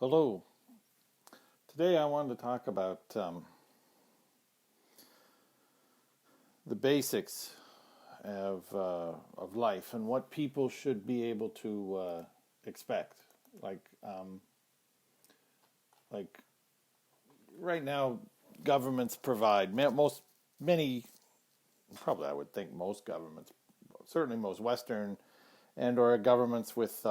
Hello. Today I wanted to talk about the basics of life and what people should be able to expect. Like like right now, governments provide many probably I would think most governments, certainly most Western and or governments with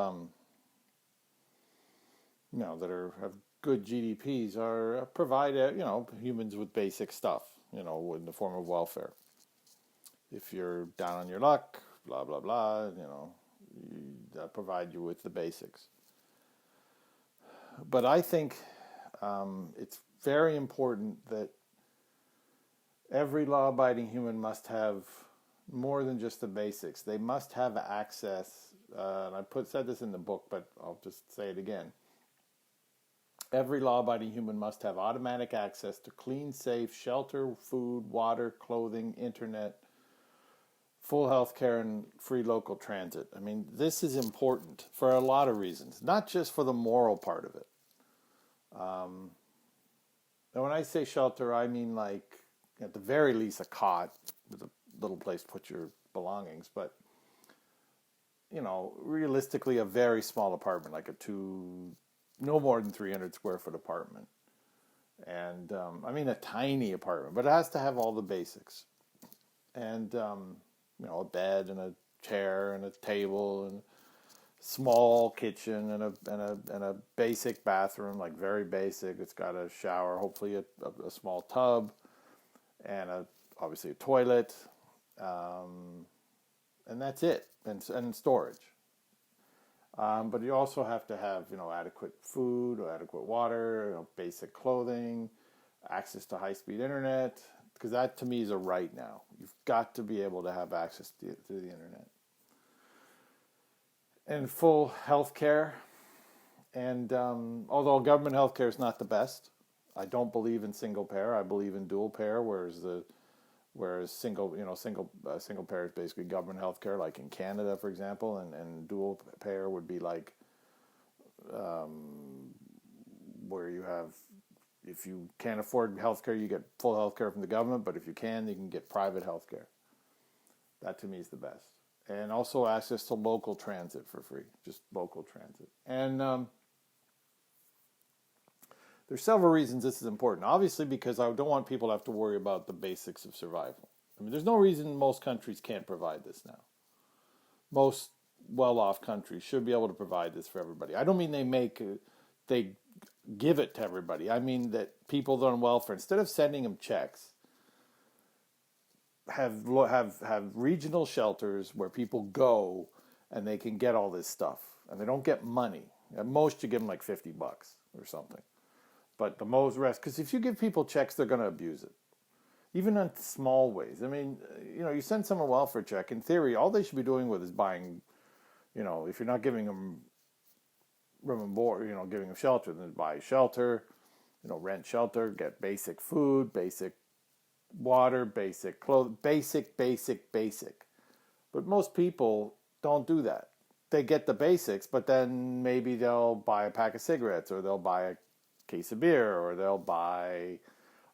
that are have good GDPs are provide humans with basic stuff, in the form of welfare. If you're down on your luck, blah blah blah, provide you with the basics. But I think it's very important that every law-abiding human must have more than just the basics. They must have access. And said this in the book, but I'll just say it again. Every law-abiding human must have automatic access to clean, safe shelter, food, water, clothing, internet, full health care, and free local transit. I mean, this is important for a lot of reasons, not just for the moral part of it. And when I say shelter, I mean like at the very least a cot with a little place to put your belongings, but realistically a very small apartment, like no more than 300 square foot apartment. And I mean a tiny apartment, but it has to have all the basics. And a bed and a chair and a table and a small kitchen and a basic bathroom, like very basic. It's got a shower, hopefully a small tub, and obviously a toilet, and that's it, and storage. But you also have to have, adequate food, or adequate water, basic clothing, access to high-speed internet, because that to me is a right now. You've got to be able to have access to the internet. And full health care. And although government health care is not the best, I don't believe in single payer. I believe in dual payer, whereas single payer is basically government health care, like in Canada, for example, and dual payer would be like where you have, if you can't afford healthcare, you get full healthcare from the government, but if you can get private healthcare. That to me is the best. And also access to local transit for free, just local transit. And there's several reasons this is important. Obviously, because I don't want people to have to worry about the basics of survival. I mean, there's no reason most countries can't provide this now. Most well-off countries should be able to provide this for everybody. I don't mean they give it to everybody. I mean that people on welfare, instead of sending them checks, have regional shelters where people go and they can get all this stuff, and they don't get money. At most, you give them like $50 or something. But the most rest, because if you give people checks, they're going to abuse it, even in small ways. I mean, you send someone a welfare check. In theory, all they should be doing with is buying. If you're not giving them room and board, giving them shelter, then buy shelter, rent shelter, get basic food, basic water, basic clothes, basic. But most people don't do that. They get the basics, but then maybe they'll buy a pack of cigarettes, or they'll buy a case of beer, or they'll buy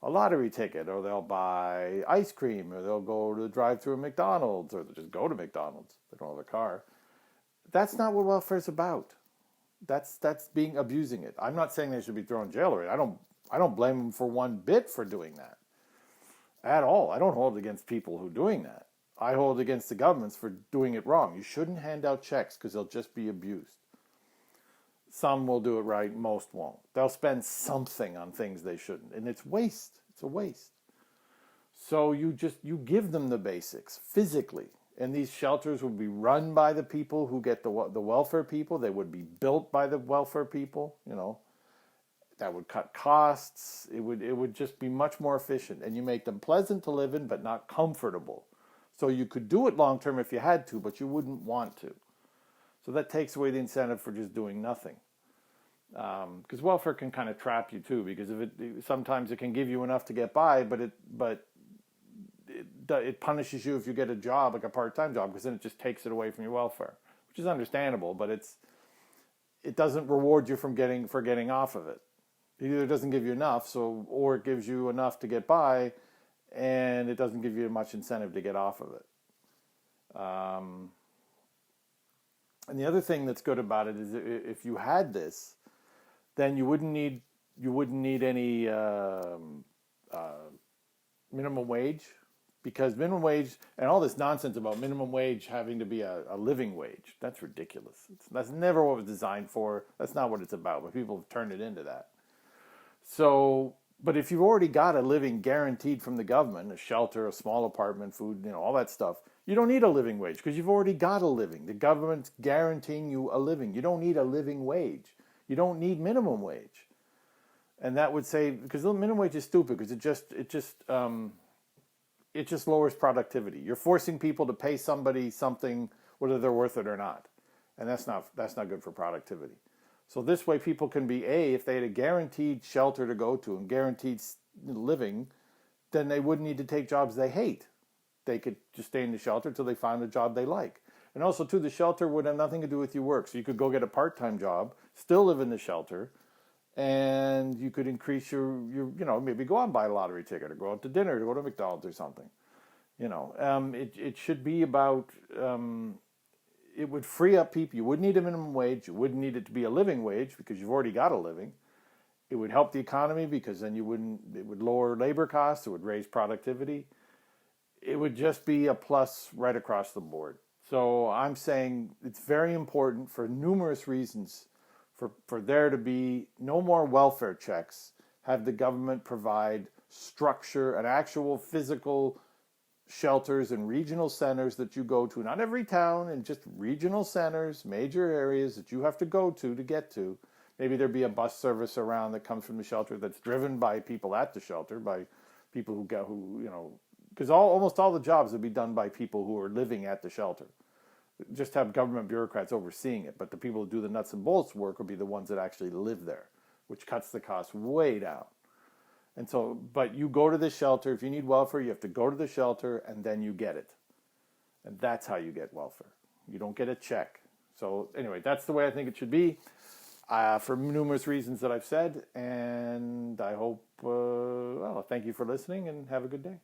a lottery ticket, or they'll buy ice cream, or they'll go to drive-through McDonald's, or they'll just go to McDonald's. They don't have a car. That's not what welfare is about. That's being abusing it. I'm not saying they should be thrown in jail, or I don't blame them for one bit for doing that at all. I don't hold it against people who are doing that. I hold it against the governments for doing it wrong. You shouldn't hand out checks because they'll just be abused. Some will do it right, most won't. They'll spend something on things they shouldn't, and it's waste. It's a waste. So you give them the basics physically, and these shelters would be run by the people who get the welfare people. They would be built by the welfare people. That would cut costs. It would just be much more efficient, and you make them pleasant to live in, but not comfortable. So you could do it long term if you had to, but you wouldn't want to. So that takes away the incentive for just doing nothing. Because welfare can kind of trap you too, because sometimes it can give you enough to get by, but it punishes you if you get a job, like a part-time job, because then it just takes it away from your welfare, which is understandable, but it doesn't reward you for getting off of it. It either doesn't give you enough, or it gives you enough to get by, and it doesn't give you much incentive to get off of it. And the other thing that's good about it is if you had this, then you wouldn't need any minimum wage, because minimum wage and all this nonsense about minimum wage having to be a living wage, that's ridiculous. That's never what it was designed for. That's not what it's about, but people have turned it into that. So, but if you've already got a living guaranteed from the government, a shelter, a small apartment, food, all that stuff, you don't need a living wage because you've already got a living. The government's guaranteeing you a living. You don't need a living wage. You don't need minimum wage. And that would say, because the minimum wage is stupid, because it just lowers productivity. You're forcing people to pay somebody something whether they're worth it or not, and that's not good for productivity. So this way, people can be if they had a guaranteed shelter to go to and guaranteed living, then they wouldn't need to take jobs they hate. They could just stay in the shelter until they find a job they like. And also, too, the shelter would have nothing to do with your work. So you could go get a part-time job, still live in the shelter, and you could increase your maybe go out and buy a lottery ticket or go out to dinner, to go to McDonald's or something. It should be about, it would free up people. You wouldn't need a minimum wage. You wouldn't need it to be a living wage because you've already got a living. It would help the economy because then it would lower labor costs. It would raise productivity. It would just be a plus right across the board. So I'm saying it's very important for numerous reasons for there to be no more welfare checks. Have the government provide structure, an actual physical shelters and regional centers that you go to, not every town, and just regional centers, major areas that you have to go to get to. Maybe there'd be a bus service around that comes from the shelter that's driven by people at the shelter, by people because almost all the jobs would be done by people who are living at the shelter. Just have government bureaucrats overseeing it, but the people who do the nuts and bolts work would be the ones that actually live there, which cuts the cost way down. And so, but you go to the shelter. If you need welfare, you have to go to the shelter and then you get it. And that's how you get welfare. You don't get a check. So anyway, that's the way I think it should be, for numerous reasons that I've said. And I hope, thank you for listening and have a good day.